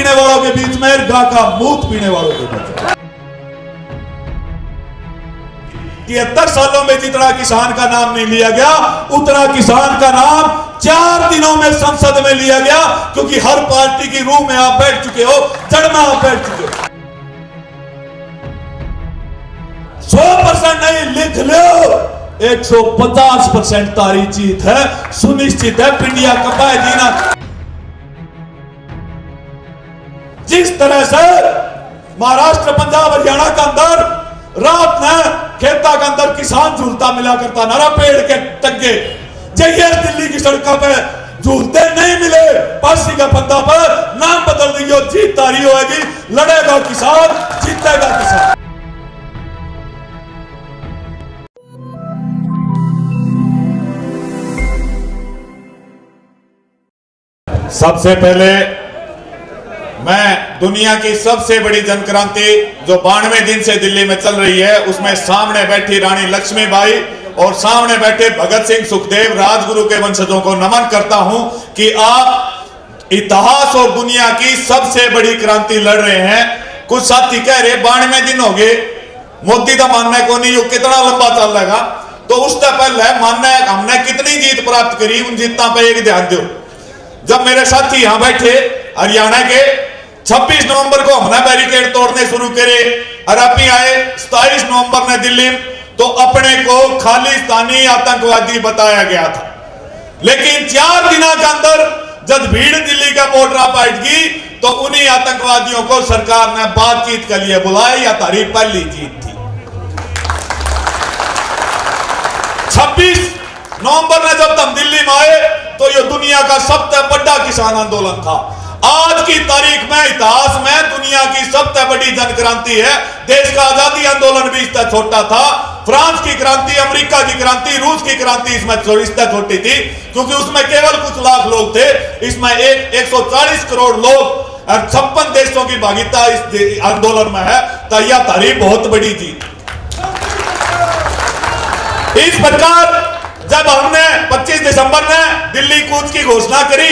पीने वालों के बीच में, गा का मूत पीने वालों के बीच में। 73 सालों में जितना किसान का नाम नहीं लिया गया, उतना किसान का नाम 4 दिनों में संसद में लिया गया, क्योंकि हर पार्टी की रूह में आप बैठ चुके हो, जड़ में आप बैठ चुके हो। 100% नहीं, लिख लो, 150% तारी जीत है, सुनिश्चित है। पिंडिया कपाए जीना। जिस तरह से महाराष्ट्र, पंजाब, हरियाणा के अंदर रात में खेता के अंदर किसान झूलता मिला करता नारा पेड़ के टग्गे, जय दिल्ली की सड़कों पे झूलते नहीं मिले। पासी का बंदा पर नाम बदल दियो, जीत तारी होगी, लड़ेगा किसान, जीतेगा किसान। सबसे पहले मैं दुनिया की सबसे बड़ी जनक्रांति जो 92 दिन से दिल्ली में चल रही है, उसमें सामने बैठी रानी लक्ष्मीबाई और सामने बैठे भगत सिंह, सुखदेव, राजगुरु के वंशजों को नमन करता हूं कि आप इतिहास और दुनिया की सबसे बड़ी क्रांति लड़ रहे हैं। कुछ साथी कह रहे 92 दिन हो गए, मोदी का मानना को नहीं, कितना लंबा चल रहेगा। तो उससे पहले मानना है हमने कितनी जीत प्राप्त करी, उन जीतना पे एक ध्यान दो। जब मेरे साथी यहां बैठे हरियाणा के, 26 नवंबर को हमने बैरिकेड तोड़ने शुरू करे और अभी आए 27 नवंबर ने दिल्ली, तो अपने को खालिस्तानी आतंकवादी बताया गया था। लेकिन 4 दिनों के अंदर जब भीड़ दिल्ली का बॉर्डर पाएगी, तो उन्हीं आतंकवादियों को सरकार ने बातचीत के लिए बुलाया। या तारीख पहली जीत थी। 26 नवंबर में जब हम दिल्ली में आए, तो यह दुनिया का सबसे बड़ा किसान आंदोलन था। आज की तारीख में इतिहास में दुनिया की सबसे बड़ी जनक्रांति है। देश का आजादी आंदोलन भी इससे छोटा था। फ्रांस की क्रांति, अमेरिका की क्रांति, रूस की क्रांति इसमें इससे छोटी थी, क्योंकि उसमें केवल कुछ लाख लोग थे। इसमें 140 करोड़ लोग और 56 देशों की भागीदारी इस आंदोलन में है। तो यह तारीख बहुत बड़ी जीत। इस प्रकार जब हमने 25 दिसंबर में दिल्ली कूच की घोषणा करी,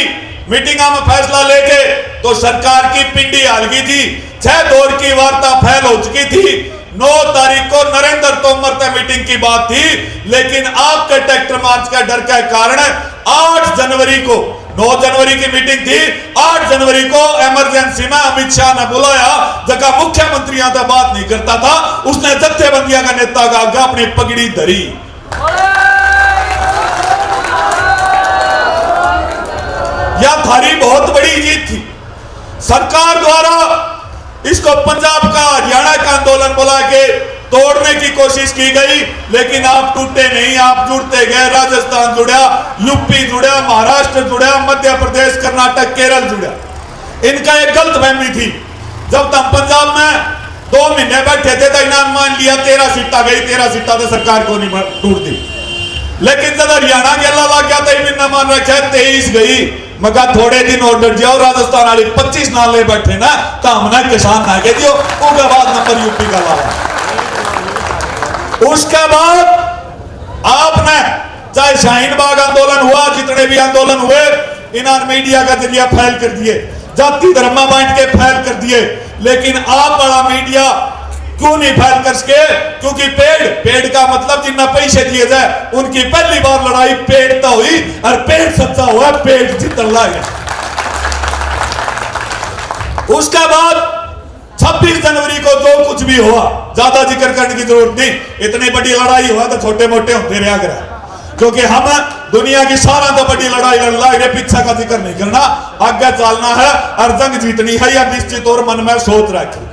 मीटिंग में फैसला लेके, तो सरकार की पिंडी हाल गई थी। 6 दौर की वार्ता फैल हो चुकी थी। 9 तारीख को नरेंद्र तोमर से मीटिंग की बात थी, लेकिन आपके ट्रैक्टर मार्च का डर के कारण 8 जनवरी को, 9 जनवरी की मीटिंग थी, 8 जनवरी को इमरजेंसी में अमित शाह ने बुलाया। जगह मुख्यमंत्रियों से बात नहीं करता था, उसने जत्थेबंदियों का नेता का आगे अपनी पगड़ी धरी। यह थारी बहुत बड़ी जीत थी। सरकार द्वारा इसको पंजाब का, हरियाणा का आंदोलन बुला के तोड़ने की कोशिश की गई, लेकिन आप टूटे नहीं, आप जुड़ते गए। राजस्थान जुड़ा, यूपी जुड़ा, महाराष्ट्र जुड़ा, मध्य प्रदेश, कर्नाटक, केरल जुड़ा। इनका एक गलतफहमी थी। जब तक पंजाब में 2 महीने बैठे थे तो इन्होंने मान लिया 13 सीटा गई, 13 सीटा तो सरकार को नहीं टूट दी। लेकिन जब हरियाणा गेला लग गया तो इन्होंने मान रखा 23 गई। मगर थोड़े दिन और डर जाओ, राजस्थान वाली 25 ना ले बैठे ना, तो हमने किसान ना के दियो। उसके बाद नंबर यूपी का लाया। उसके बाद आपने चाहे शाहीन बाग आंदोलन हुआ, जितने भी आंदोलन हुए, इन्होंने मीडिया का जरिया फैल कर दिए, जाति धर्म बांट के फैल कर दिए। लेकिन आप बड़ा मीडिया क्यों नहीं फैल कर सके? क्योंकि पेड़ का मतलब जिन्ना पैसे दिए जाए, उनकी पहली बार लड़ाई पेड़ तो हुई और पेड़ सच्चा हुआ, पेड़ जीतने लगा। उसके बाद 26 जनवरी को जो कुछ भी हुआ, ज्यादा जिक्र करने की जरूरत नहीं। इतनी बड़ी लड़ाई हुआ तो छोटे मोटे होते रहा करा, क्योंकि हम दुनिया की सारा तो बड़ी लड़ाई लड़ रहे, पीछा का जिक्र नहीं करना, आगे चलना है और जंग जीतनी है, या निश्चित और मन में सोच रखी।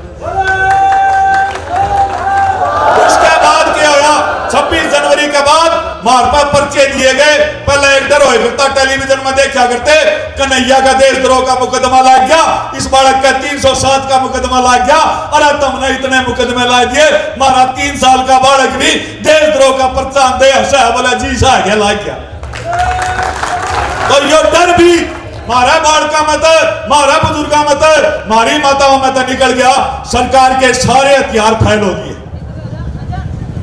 उसके बाद क्या हुआ? 26 जनवरी के बाद मारपा पर्चे दिए गए। पहले एक डर हो करता, टेलीविजन में देखा करते, कन्हैया का देशद्रोह का मुकदमा लग गया, इस बालक का 307 का मुकदमा लग गया। अरे तुमने इतने मुकदमे ला दिए, मारा 3 साल का बालक भी देशद्रोह का पर्चा दे हंसा, बोला जी सा गया लग गया। तो यो डर भी मारा बालका मत, मारा बुजुर्गा मत, मारी माताओं में तो निकल गया। सरकार के सारे हथियार फैल हो गए।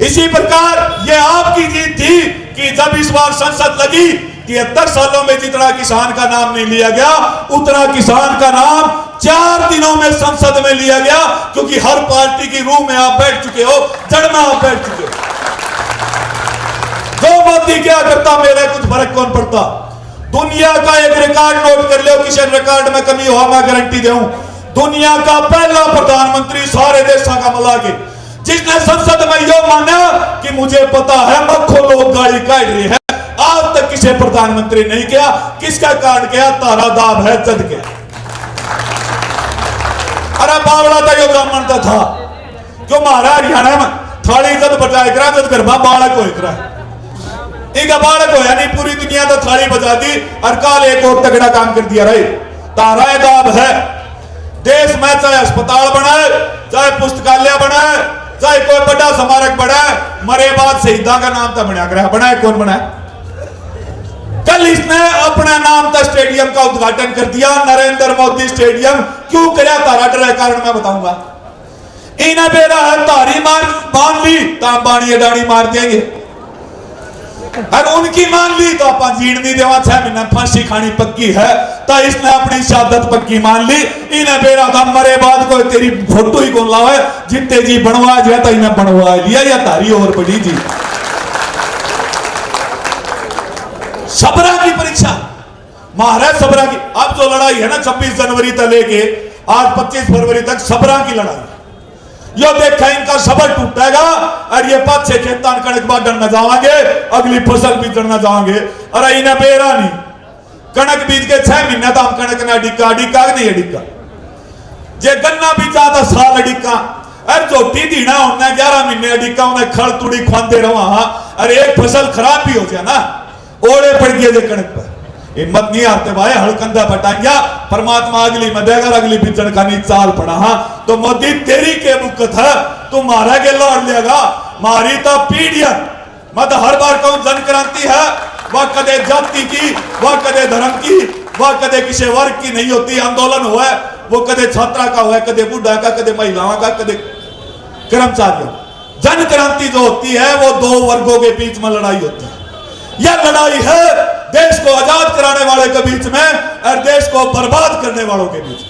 इसी प्रकार ये आपकी जीत थी कि जब इस बार संसद लगी, 73 सालों में जितना किसान का नाम नहीं लिया गया, उतना किसान का नाम 4 दिनों में संसद में लिया गया, क्योंकि हर पार्टी की रूह में आप बैठ चुके हो, जड़ में आप बैठ चुके हो। जो मोदी क्या करता मेरे कुछ फर्क कौन पड़ता। दुनिया का एक रिकॉर्ड नोट कर लो, किसी रिकॉर्ड में कमी हुआ मैं गारंटी दूं। दुनिया का पहला प्रधानमंत्री सारे देशों का मिला के जिसने संसद में यह माना कि मुझे पता है मक्खों लोग गाड़ी काट रही है, आज तक किसी प्रधानमंत्री नहीं किया। किसका काट किया? तारा दाब है चद के। अरे बावड़ा तो यो ब्राह्मण था क्यों मारा हरियाणा में थाली जद बचाए करा जद गरबा बालक हो करा एक बालक होया नहीं, पूरी दुनिया तो थाली बजा दी और काल एक और तगड़ा काम कर दिया रहे। तारा दाब है देश में, चाहे अस्पताल बनाए, चाहे पुस्तकालय बनाए, चाहे कोई बड़ा स्मारक बनाए, मरे बाद शहीदा का नाम तो बना कर बनाए। कौन बनाए? कल इसने अपने नाम का स्टेडियम का उद्घाटन कर दिया, नरेंद्र मोदी स्टेडियम। क्यों कराया? तारा डर कारण मैं बताऊंगा। इन्हें बेरा है तारी मान ली तो आप बाणी अडानी मार देंगे, और उनकी मान ली तो आप जीण नहीं देवा, 6 महीना फांसी खानी पक्की है, तो इसने अपनी शहादत पक्की मान ली। इन्हें बेरा था मरे बाद कोई तेरी फोटो ही कौन लावे, जितने जी बनवा जाए तो इन्हें बनवा लिया, या तारी और बड़ी जी। सबरा की परीक्षा महाराज, सबरा की। अब जो लड़ाई है ना 26 जनवरी तक लेके आज 25 फरवरी तक सबरा की लड़ाई, यो देखा इनका सबर टूटेगा और ये पाछे खेतान कणक बाढ़ न जावांगे, अगली फसल बीजन न जावांगे। अरे इन्हें बेरा नहीं, कणक बीज के 6 महीने तो हम कणक ना डिक्का डिक्का नहीं है डिक्का, जे गन्ना बीजा था साल डिक्का, अरे झोटी दीना होना 11 महीने डिक्का, उन्हें खड़ तुड़ी खाते रहा। अरे एक फसल खराब भी हो जाए ना, ओड़े पड़ गए जे कणक पर, हिम्मत नहीं आते भाई, हड़कंदा बटाइया परमात्मा अगली में देगा, अगली बिचन का नहीं चाल पड़ा। हाँ तो मोदी तेरी के बुकत है, तू मारा के लौट लेगा, मारी तो पीढ़िया। मैं तो हर बार कहूं जन क्रांति है, वह कदे जाति की, वह कदे धर्म की, वह कदे किसी वर्ग की नहीं होती। आंदोलन हुआ है वो कदे छात्रा का हुआ, कदे बुढ़ा का, कदे महिलाओं का, कदे कर्मचारियों। जन क्रांति जो होती है वो 2 वर्गों के बीच में लड़ाई होती है। यह लड़ाई है देश को आजाद कराने वाले के बीच में और देश को बर्बाद करने वालों के बीच में।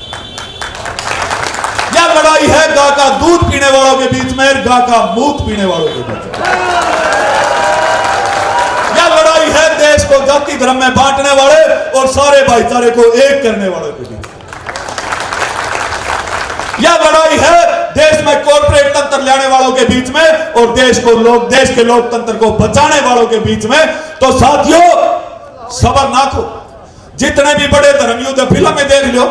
यह लड़ाई है गाय का दूध पीने वालों के बीच में और गाय का मूत पीने वालों के बीच में। यह लड़ाई है देश को जाति धर्म में बांटने वाले और सारे भाईचारे को एक करने वालों के बीच। यह लड़ाई है देश में कॉर्पोरेट तंत्र लाने वालों के बीच में और देश के लोकतंत्र को बचाने वालों के बीच में। तो साथियों सबर ना खो, जितने भी बड़े धर्मयुद्ध फिल्म में देख लो,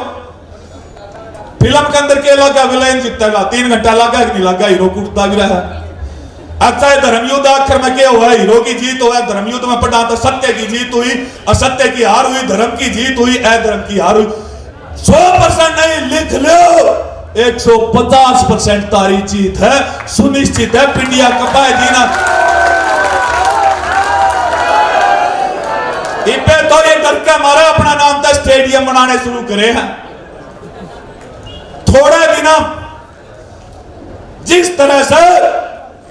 फिल्म के अंदर क्या लगा, विलेन जीतेगा, 3 घंटा लगा कि नहीं लगा, हीरो कूदता भी रहा। अच्छा धर्मयुद्ध आखिर में क्या हुआ? हीरो की जीत हुआ। धर्मयुद्ध में पढ़ा तो सत्य की जीत हुई, असत्य की हार हुई, धर्म की जीत हुई, अधर्म की हार हुई। 100% नहीं, लिख लो 150% तारी जीत है, सुनिश्चित है। पिंडिया कपाए जीना इपे तो ये डरके मारे अपना नाम था स्टेडियम बनाने शुरू करे हैं। थोड़े दिन जिस तरह से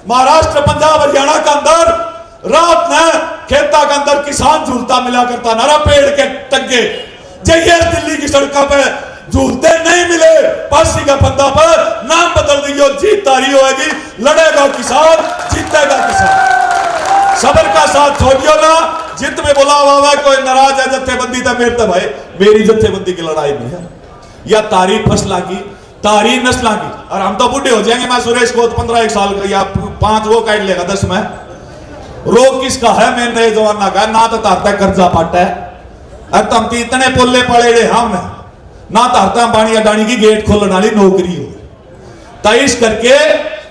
महाराष्ट्र पंजाब हरियाणा के अंदर रात में खेता के अंदर किसान झूलता मिला करता नारा पेड़ के टग्गे, जैसे दिल्ली की सड़कों पे झूलते नहीं मिले, पासी का बंदा पर नाम बदल दियो, जीत तारी होगी, लड़ेगा किसान, जीतेगा किसान। सबर का साथ छोड़ियो ना, जित में बुलावा हुआ कोई नाराज है जत्थेबंदी था मेरे तो भाई मेरी जत्थेबंदी की लड़ाई में है, या तारी फसला की, तारी नस्ला की। और हम तो बूढ़े हो जाएंगे। मैं सुरेश को 15 साल का या 5 वो काट लेगा 10 में। रोग किसका है? मैं नए जवाना का ना तो तारता कर्जा पाटा है, और तुम तो इतने पोले पड़े हमने ना तारता बाणी अडानी की गेट खोलने वाली नौकरी हो। तईस करके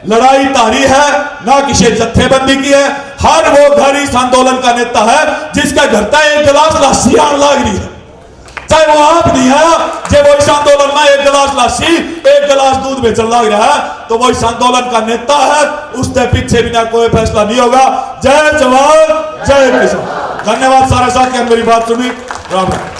लड़ाई तारी है ना किसी जत्थेबंदी की है। हर वो घर इस आंदोलन का नेता है जिसका घर तक 1 गिलास लस्सी आने लग रही है, चाहे वो आप नहीं है। जब वो इस आंदोलन में 1 गिलास लस्सी 1 गिलास दूध बेचने लग रहा है तो वो इस आंदोलन का नेता है, उसके पीछे बिना कोई फैसला नहीं होगा। जय जवान जय किसान। धन्यवाद सारे साथी, मेरी बात सुनी। राम राम।